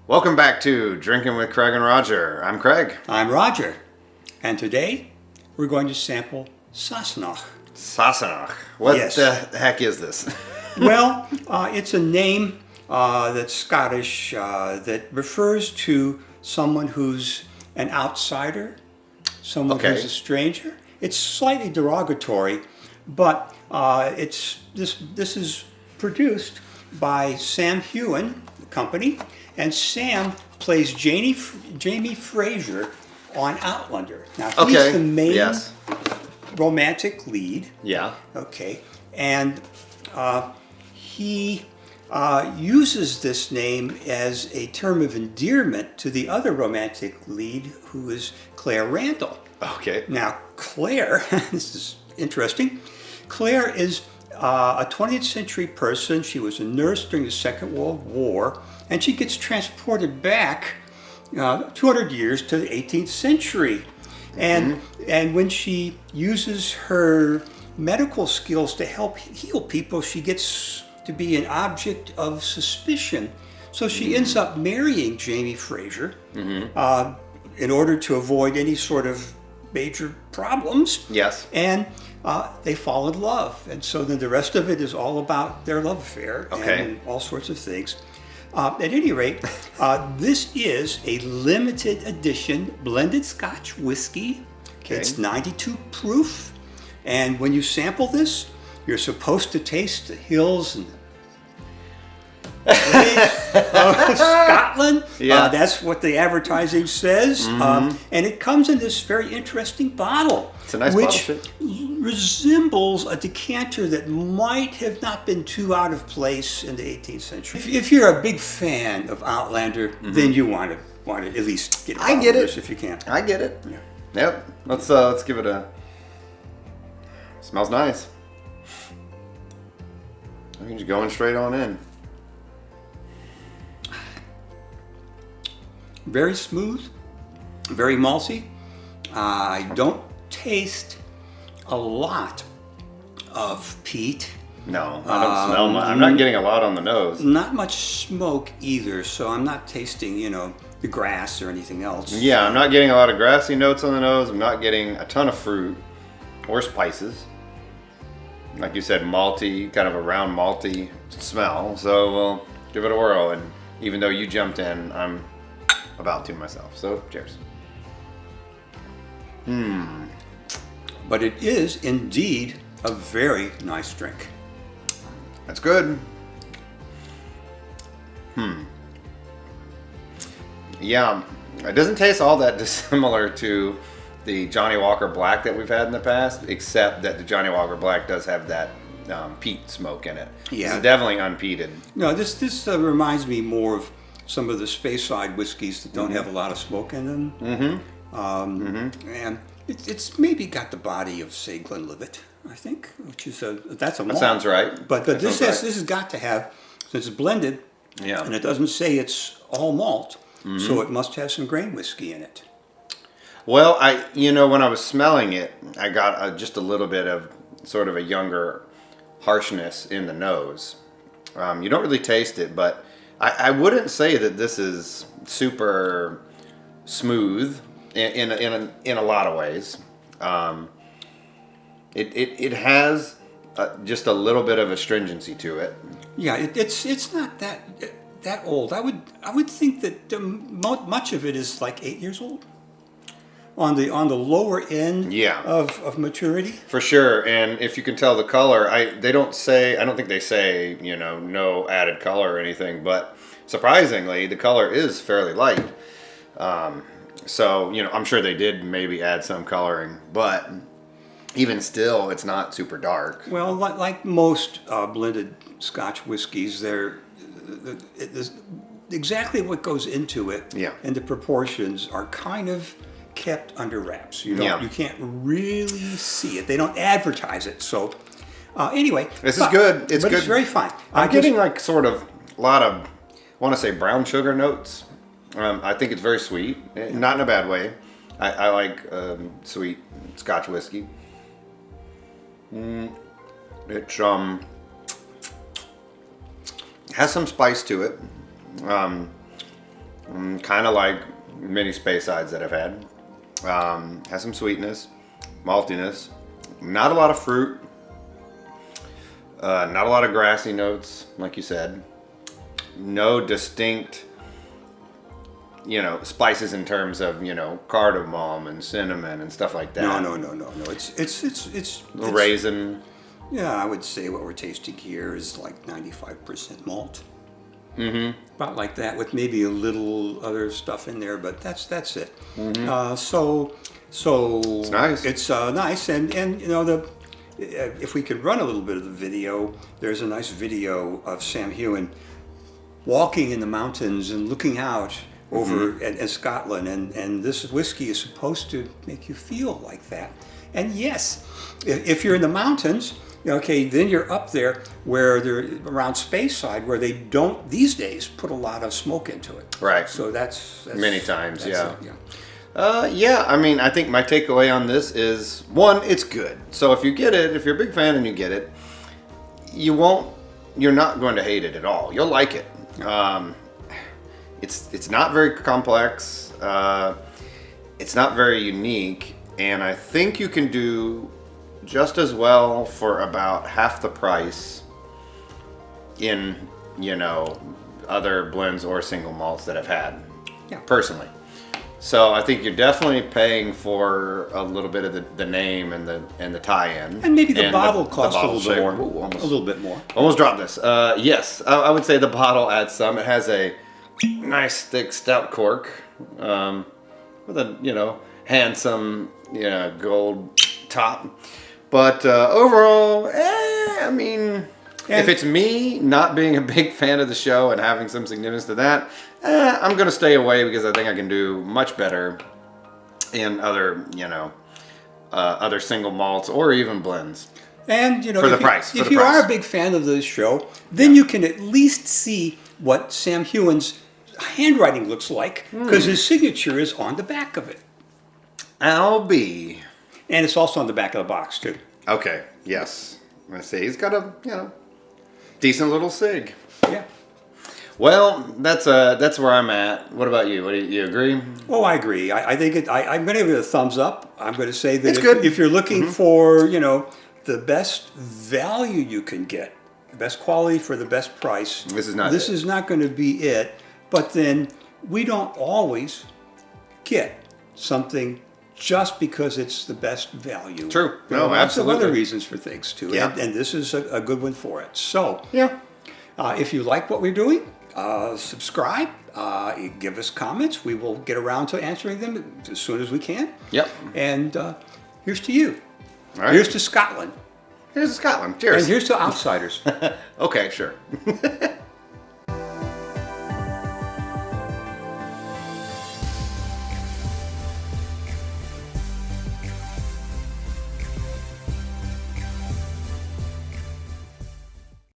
Welcome back to Drinking with Craig and Roger. I'm Craig. I'm Roger, and today we're going to sample Sassenach. Sassenach. What Yes. the heck is this? Well, it's a name that's Scottish that refers to someone who's an outsider, someone Okay. who's a stranger. It's slightly derogatory, but this is produced by Sam Heughan company, and Sam plays Jamie Fraser on Outlander. Now he's Okay. the main Yes. romantic lead. Yeah. Okay, and he uses this name as a term of endearment to the other romantic lead, who is Claire Randall. Okay. Now, Claire, this is interesting. Claire is a 20th century person. She was a nurse during the Second World War, and she gets transported back 200 years to the 18th century. And when she uses her medical skills to help heal people, she gets to be an object of suspicion. So she ends up marrying Jamie Fraser in order to avoid any sort of major problems. Yes. And they fall in love. And so then the rest of it is all about their love affair Okay. and all sorts of things. At any rate, this is a limited edition blended Scotch whiskey. Okay. It's 92 proof. And when you sample this, you're supposed to taste the hills and of Scotland. Yeah. That's what the advertising says. And it comes in this very interesting bottle. It's a nice which bottle shape. resembles a decanter that might have not been too out of place in the 18th century. If you're a big fan of Outlander, then you want to at least get a bottle get of it. this if you can. I get it. Yeah. Yep. Let's give it a. Smells nice. I think just going straight on in. Very smooth, very malty. I don't taste a lot of peat. No, I don't smell much. I'm not getting a lot on the nose. Not much smoke either, so I'm not tasting, the grass or anything else. Yeah, I'm not getting a lot of grassy notes on the nose. I'm not getting a ton of fruit or spices. Like you said, malty, kind of a round malty smell. So we'll give it a whirl. And even though you jumped in, I'm about to myself. So cheers. But it is indeed a very nice drink. That's good. Yeah, it doesn't taste all that dissimilar to the Johnny Walker Black that we've had in the past, except that the Johnny Walker Black does have that peat smoke in it. Yeah. It's definitely unpeated. No, this reminds me more of some of the Speyside whiskeys that don't have a lot of smoke in them. And it's maybe got the body of, say, Glenlivet, I think, which is that's a malt. That sounds right. But That this sounds has got to have, since it's blended, Yeah. and it doesn't say it's all malt, so it must have some grain whiskey in it. Well, when I was smelling it, I got just a little bit of sort of a younger harshness in the nose. You don't really taste it, but I wouldn't say that this is super smooth in a lot of ways. It has just a little bit of astringency to it. Yeah, it's not that old. I would think that much of it is like 8 years old. On the lower end Yeah. of maturity. For sure, and if you can tell the color, I don't think they say, no added color or anything, but surprisingly, the color is fairly light. So, I'm sure they did maybe add some coloring, but even still, it's not super dark. Well, like most blended Scotch whiskeys, there's exactly what goes into it, Yeah. and the proportions are kind of kept under wraps. You can't really see it. They don't advertise it. So anyway, This is good. It's but good. It's very fine. I'm getting like sort of a lot of, I want to say brown sugar notes. I think it's very sweet, not in a bad way. I like sweet Scotch whiskey. It's has some spice to it. Kind of like many space sides that I've had. Has some sweetness, maltiness, not a lot of fruit, not a lot of grassy notes, like you said. No distinct, spices in terms of, cardamom and cinnamon and stuff like that. No. It's Raisin. Yeah, I would say what we're tasting here is like 95% malt. Mm-hmm. About like that, with maybe a little other stuff in there, but that's it. Mm-hmm. So It's nice. It's nice, and if we could run a little bit of the video, there's a nice video of Sam Heughan walking in the mountains and looking out over at Scotland, and this whiskey is supposed to make you feel like that. And yes, if you're in the mountains, okay, then you're up there where they're around Speyside, where they don't these days put a lot of smoke into it. Right. So that's many times, yeah. It, yeah. Yeah, I mean, I think my takeaway on this is, one, it's good. So if you get it, if you're a big fan and you get it, you're not going to hate it at all. You'll like it. It's not very complex. It's not very unique, and I think you can do just as well for about half the price in, other blends or single malts that I've had. Yeah. Personally. So I think you're definitely paying for a little bit of the name and the tie-in, and maybe the bottle costs bottle a little bit more. Ooh, almost, a little bit more. Almost dropped this. Yes, I would say the bottle adds some. It has a nice thick stout cork with a handsome gold top. But overall, I mean, if it's me not being a big fan of the show and having some significance to that, I'm going to stay away because I think I can do much better in other, other single malts or even blends. And for the price. If you are a big fan of this show, then you can at least see what Sam Heughan's handwriting looks like, because his signature is on the back of it. LB. And it's also on the back of the box too. Okay. Yes. Let's see. He's got a decent little sig. Yeah. Well, that's where I'm at. What about you? Do you agree? Oh, I agree. I think I'm going to give it a thumbs up. I'm going to say that It's good. if you're looking for the best value you can get, the best quality for the best price, This is not going to be it. But then we don't always get something just because it's the best value. True. There are No, lots of other absolutely. reasons for things too. Yeah. And this is a good one for it. So Yeah. if you like what we're doing, subscribe, give us comments. We will get around to answering them as soon as we can. Yep. And here's to you. All right. Here's to Scotland. Here's Scotland. Cheers. And here's to outsiders. Okay, sure.